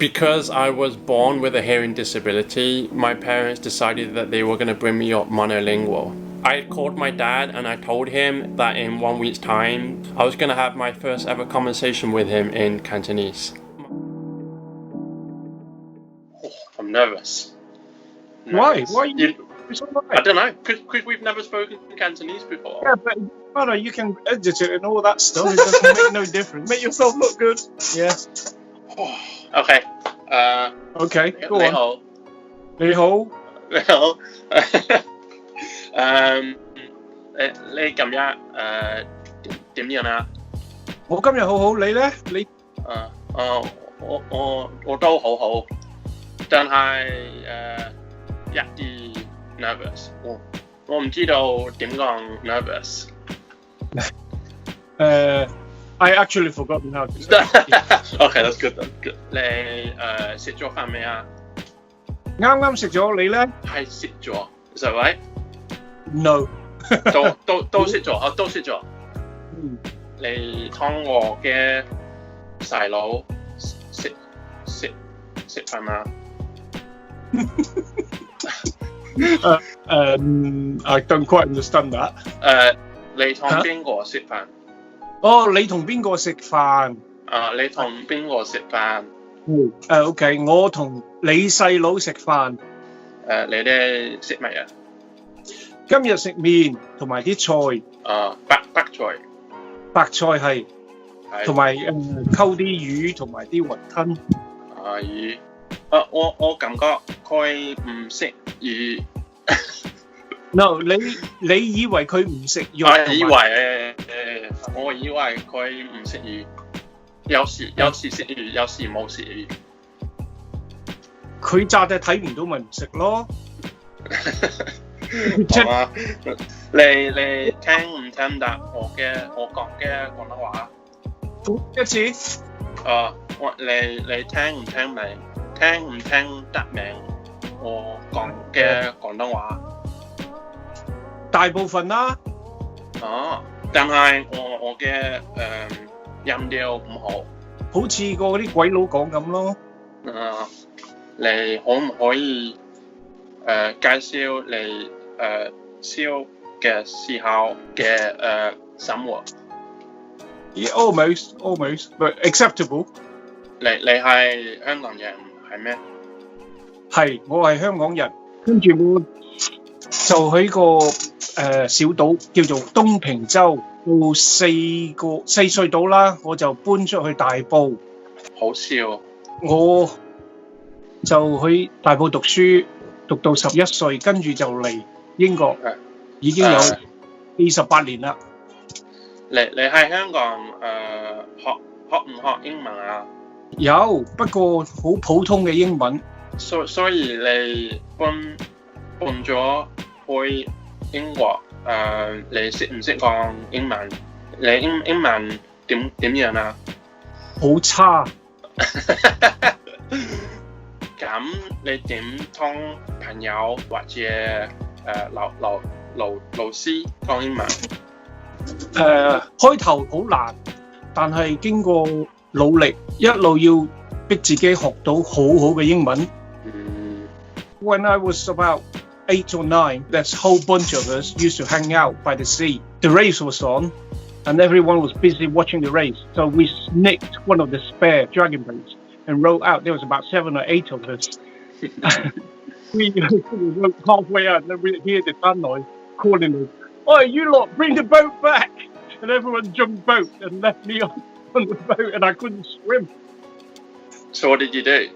Because I was born with a hearing disability, my parents decided that they were going to bring me up monolingual. I called my dad and I told him that in 1 week's time, I was going to have my first ever conversation with him in Cantonese. Oh, I'm nervous. Why? Why are you? I don't know, because we've never spoken Cantonese before. Yeah, but brother, you can edit it and all that stuff. It doesn't make no difference. Make yourself look good. Yeah. Okay. Okay, go 你 on. 好，你好。你好。你今日點樣啊？我今日好好，你咧？你我都好好，但係一啲 nervous。我唔知道點講 nervous。I actually forgotten how to say it. Okay, that's good. That's good. 你食咗飯未啊？啱啱食咗，你咧？係食咗 ，is that right? No. 都食咗，都食咗。你同我嘅細佬食飯嗎I don't quite understand that. 你同邊個食飯？哦，你同邊個食飯？你同邊個食飯？OK， 我同你細佬食飯。你哋食乜啊？今日食麵同埋啲菜。白菜。白菜係。同埋溝啲魚同埋啲雲吞。魚。我感覺佢唔食魚。No， 你以為佢唔食肉？我以為佢唔食魚，有時食魚，有時冇食魚。佢炸隻睇唔到咪唔食咯。好啊，你聽唔聽得我講嘅廣東話？一次。你聽唔聽明？聽唔聽得明我講嘅廣東話？大部分啦。但係我嘅音調唔好，好似個嗰啲鬼佬講咁咯。你可唔可以介紹你小嘅時候嘅生活？ Yeah, almost, but acceptable. 你係香港人係咩？係，我係香港人。跟住我就喺個小島叫做東平洲，到4歲到啦，我就搬出去大埔。好笑。我就去大埔讀書，讀到11歲，跟住就嚟英國，已經有48年啦。你喺香港學唔學英文啊？有，不過好普通嘅英文。所以你搬咗去英國，你識唔識講英文？你英文點樣啊？好差。咁你點同朋友或者老師講英文？開頭好難，但係經過努力，一路要逼自己學到好好嘅英文。When I was about 8 or 9, this whole bunch of us used to hang out by the sea. The race was on, and everyone was busy watching the race. So we nicked one of the spare dragon boats and rowed out. There was about 7 or 8 of us. We rowed halfway out, and then we hear the tannoy calling us, "Oi, you lot, bring the boat back!" And everyone jumped boat and left me on the boat, and I couldn't swim. So what did you do?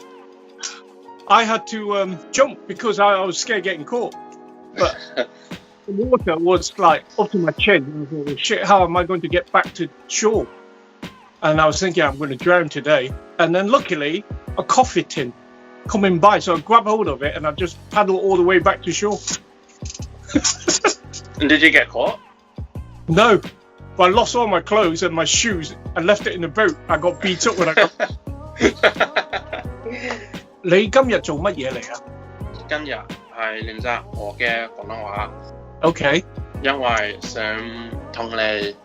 I had to jump because I was scared getting caught. But the water was like up to my chin. And I thought, well, shit, how am I going to get back to shore? And I was thinking, I'm going to drown today. And then luckily, a coffee tin coming by. So I grabbed hold of it and I just paddled all the way back to shore. And did you get caught? No. But I lost all my clothes and my shoes and left it in the boat. I got beat up when I got... 你今日做乜嘢嚟啊？今日係練習我嘅廣東話。OK。因為想同你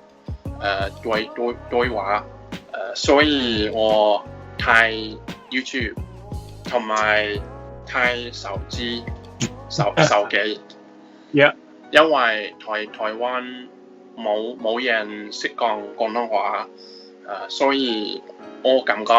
對話，所以我睇 YouTube 同埋睇手機。Yeah. 因為台灣冇人識講廣東話，所以我感覺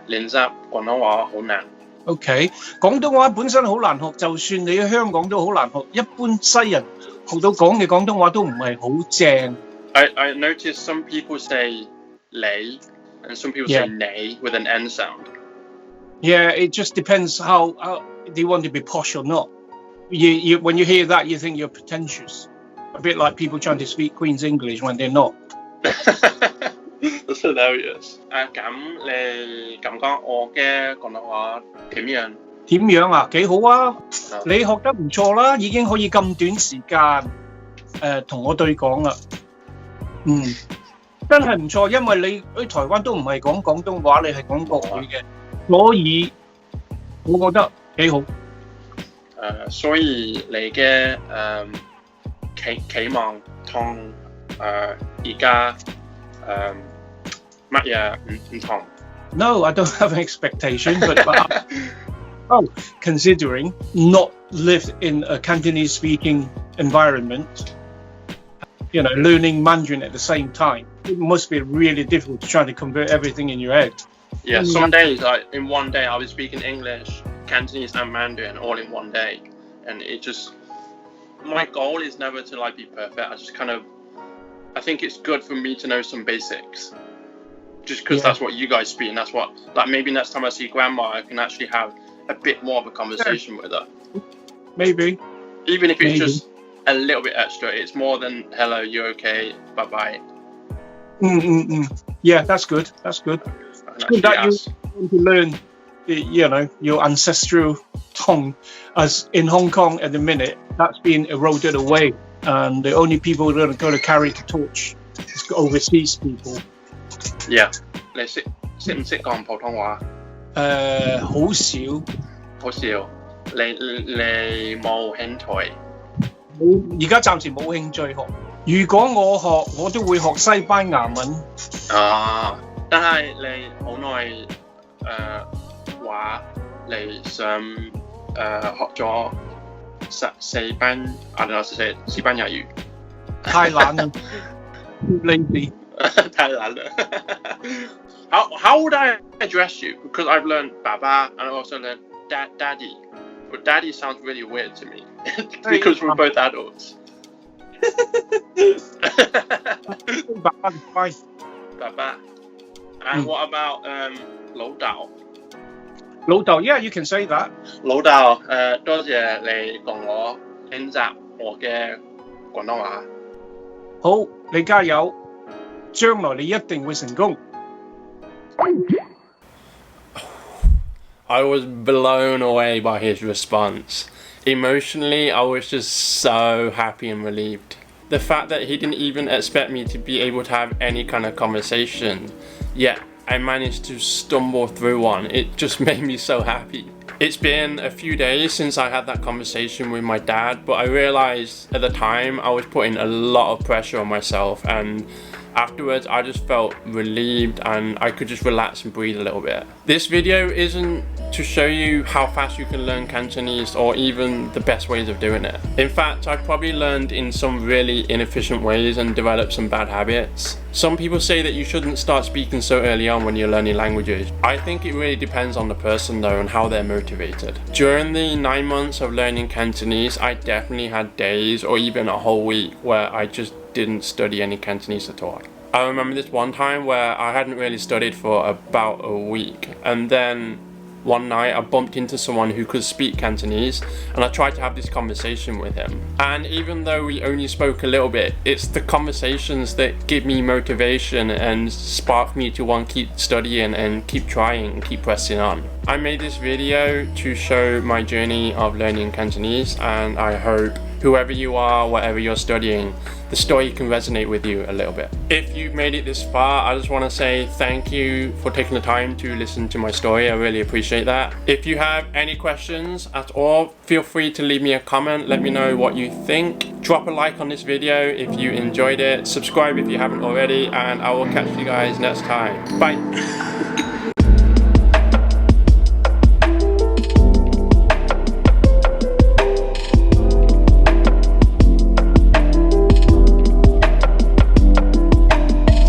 練習廣東話好難。OK， 廣東話本身好難學，就算你喺香港都好難學。一般西人學到講嘅廣東話都唔係好正。I noticed some people say 你 and some people say 你 with an N sound. Yeah, it just depends how they want to be posh or not. When you hear that, you think you're pretentious. A bit like people trying to speak Queen's English when they're not. That's hilarious. 咁你感覺我嘅廣東話點樣？點樣啊？幾好啊！你學得唔錯啦，已經可以咁短時間同我對講啦。真係唔錯，因為你喺台灣都唔係講廣東話，你係講國語嘅，所以我覺得幾好。所以你嘅期望同而家乜嘢唔同 No, I don't have an expectation, but considering not lived in a Cantonese speaking environment, learning Mandarin at the same time, it must be really difficult to try to convert everything in your head. Yeah, some days, like in one day, I was speaking English, Cantonese, and Mandarin all in one day, and it just. My goal is never to be perfect. I think it's good for me to know some basics, just because that's what you guys speak, and that's what. Maybe next time I see Grandma, I can actually have a bit more of a conversation with her. Maybe. Even if it's just a little bit extra, it's more than hello, you okay, bye bye. Yeah, that's good. That's good. It's good that you want to learn, your ancestral tongue, as in Hong Kong at the minute, that's being eroded away, and the only people that are going to carry the torch is overseas people. Yeah. 你識唔識講普通話？好少。好少。你冇興趣？而家暫時冇興趣學。如果我學，我都會學西班牙文。但係你好耐話你想學咗西班牙語。太懶啦 ，lazy。太懶啦。How would I address you? Because I've learned Baba and I also learned Daddy. But Daddy sounds really weird to me because we're both adults. Baba is fine. Baba. And what about 老豆？老豆 Yeah, you can say that. 老豆，多謝你同我練習我嘅廣東話。好，你加油，將來你一定會成功。I was blown away by his response. Emotionally, I was just so happy and relieved. The fact that he didn't even expect me to be able to have any kind of conversation, yet I managed to stumble through one. It just made me so happy. It's been a few days since I had that conversation with my dad, but I realized at the time I was putting a lot of pressure on myself, and afterwards I just felt relieved and I could just relax and breathe a little bit. This video isn't to show you how fast you can learn Cantonese or even the best ways of doing it. In fact, I probably learned in some really inefficient ways and developed some bad habits. Some people say that you shouldn't start speaking so early on when you're learning languages. I think it really depends on the person though and how they're motivated. During the 9 months of learning Cantonese, I definitely had days or even a whole week where I just didn't study any Cantonese at all. I remember this one time where I hadn't really studied for about a week, and then one night I bumped into someone who could speak Cantonese and I tried to have this conversation with him. And even though we only spoke a little bit, it's the conversations that give me motivation and spark me to want to keep studying and keep trying and keep pressing on. I made this video to show my journey of learning Cantonese, and I hope whoever you are, whatever you're studying, the story can resonate with you a little bit. If you've made it this far, I just want to say thank you for taking the time to listen to my story. I really appreciate that. If you have any questions at all, feel free to leave me a comment. Let me know what you think. Drop a like on this video if you enjoyed it. Subscribe if you haven't already, and I will catch you guys next time. Bye.